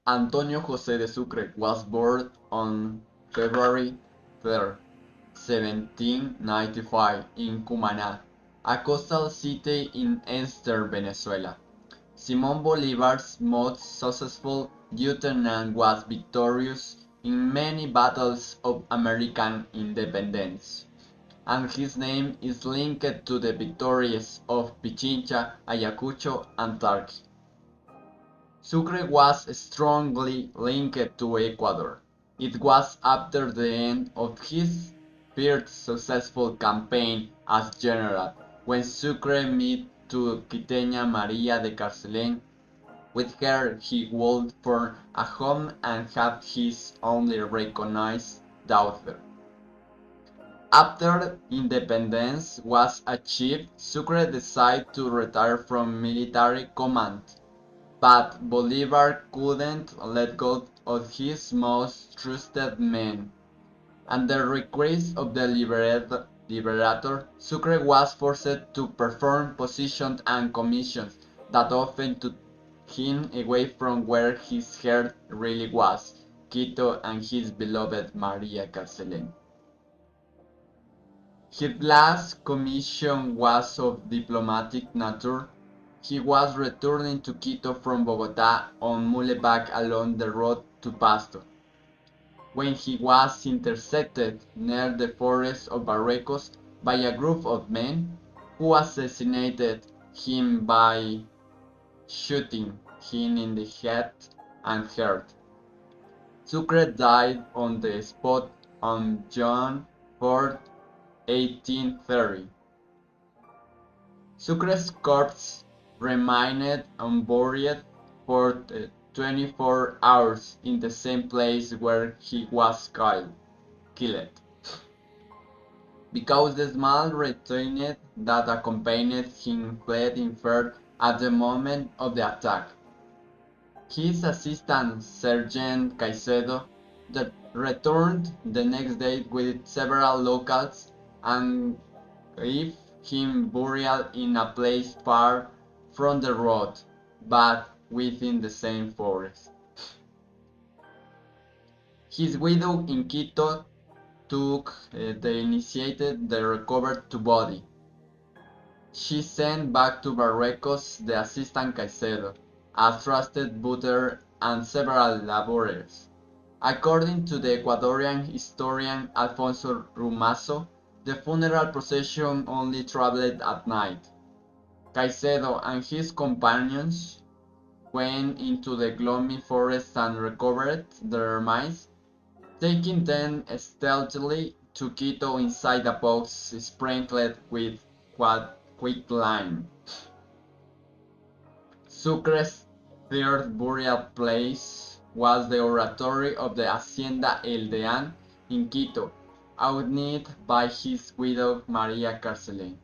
Antonio José de Sucre was born on February 3rd, 1795 in Cumaná, a coastal city in eastern Venezuela. Simón Bolívar's most successful lieutenant was victorious in many battles of American independence, and his name is linked to the victories of Pichincha, Ayacucho, and Tarqui. Sucre was strongly linked to Ecuador. It was after the end of his first successful campaign as general when Sucre met to Quiteña María de Carcelén. With her he would form a home and have his only recognized daughter. After independence was achieved, Sucre decided to retire from military command. But Bolívar couldn't let go of his most trusted men. At the request of the Liberator, Sucre was forced to perform positions and commissions that often took him away from where his heart really was, Quito and his beloved Maria Carcelén. His last commission was of diplomatic nature. He was returning to Quito from Bogotá on muleback along the road to Pasto, when he was intercepted near the forest of Barrecos by a group of men who assassinated him by shooting him in the head and heart. Sucre died on the spot on June 4th, 1830. Sucre's corpse remained unburied for 24 hours in the same place where he was killed, because the small retainer that accompanied him fled in fear at the moment of the attack. His assistant, Sergeant Caicedo, returned the next day with several locals and gave him burial in a place far from the road, but within the same forest. His widow in Quito took the initiated the recovered body. She sent back to Barrecos the assistant Caicedo, a trusted butler, and several laborers. According to the Ecuadorian historian Alfonso Rumazo, the funeral procession only traveled at night. Caicedo and his companions went into the gloomy forest and recovered their remains, taking them stealthily to Quito inside a box sprinkled with quicklime. Sucre's third burial place was the oratory of the Hacienda El Deán in Quito, owned by his widow Maria Carcelén.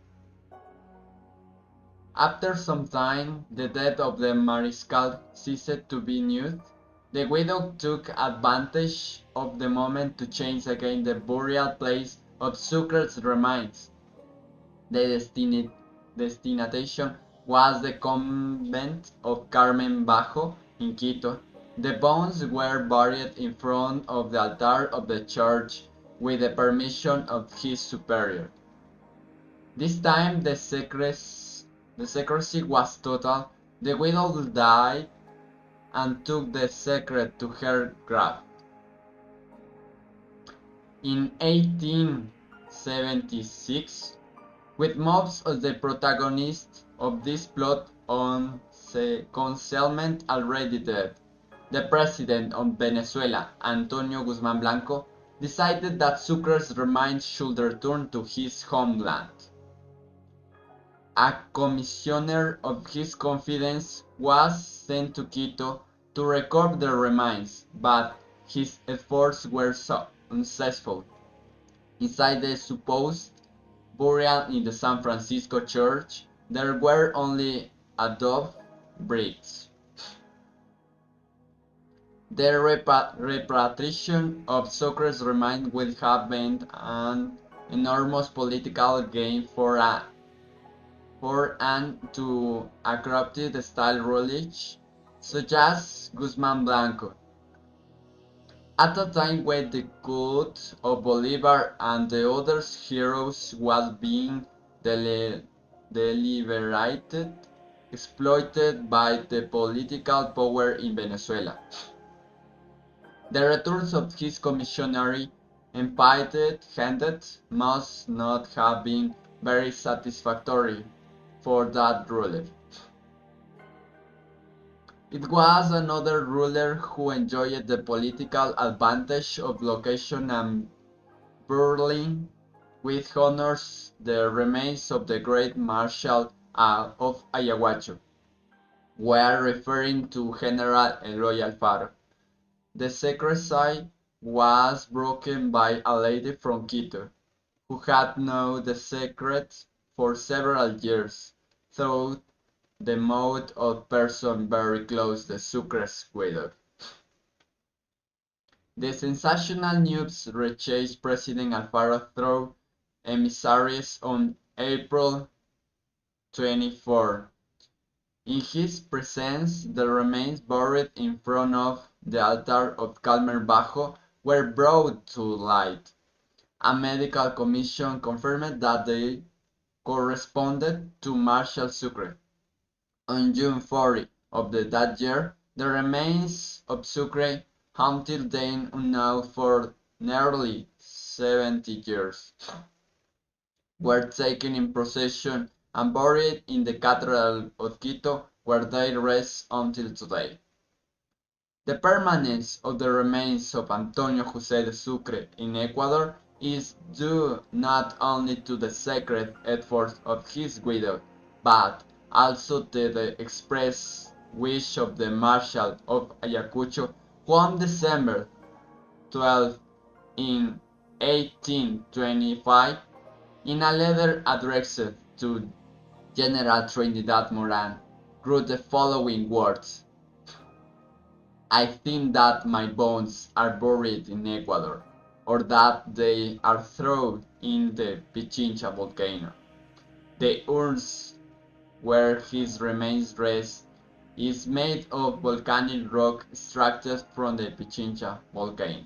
After some time, the death of the Mariscal ceased to be news. The widow took advantage of the moment to change again the burial place of Sucre's remains. The destination was the convent of Carmen Bajo in Quito. The bones were buried in front of the altar of the church with the permission of his superior. This time the secrecy was total. The widow died and took the secret to her grave. In 1876, with most of the protagonists of this plot on concealment already dead, the president of Venezuela, Antonio Guzmán Blanco, decided that Sucre's remains should return to his homeland. A commissioner of his confidence was sent to Quito to recover the remains, but his efforts were unsuccessful. Inside the supposed burial in the San Francisco church, there were only adobe bricks. The repatriation of Sucre's remains would have been an enormous political gain for an to a corrupted style rulage. such as Guzman Blanco. At a time when the cult of Bolivar and the other heroes was being deliberated, exploited by the political power in Venezuela. The returns of his commissionary, empty-handed, must not have been very satisfactory for that ruler. It was another ruler who enjoyed the political advantage of location and burying with honors the remains of the great Marshal of Ayahuasca. We are referring to General Eloy Alfaro. The secrecy was broken by a lady from Quito, who had known the secret for several years, through the mouth of person very close to Sucre's widow. The sensational news reached President Alfaro through emissaries on April 24. In his presence, the remains buried in front of the altar of Calmer Bajo were brought to light. A medical commission confirmed that they corresponded to Marshal Sucre. On June 40 of that year, the remains of Sucre, until then unknown for nearly 70 years, were taken in procession and buried in the Cathedral of Quito, where they rest until today. The permanence of the remains of Antonio José de Sucre in Ecuador is due not only to the sacred efforts of his widow, but also to the express wish of the Marshal of Ayacucho, who on December 12 in 1825, in a letter addressed to General Trinidad Moran, wrote the following words: I think that my bones are buried in Ecuador, or that they are thrown in the Pichincha volcano. The urns where his remains rest is made of volcanic rock extracted from the Pichincha volcano.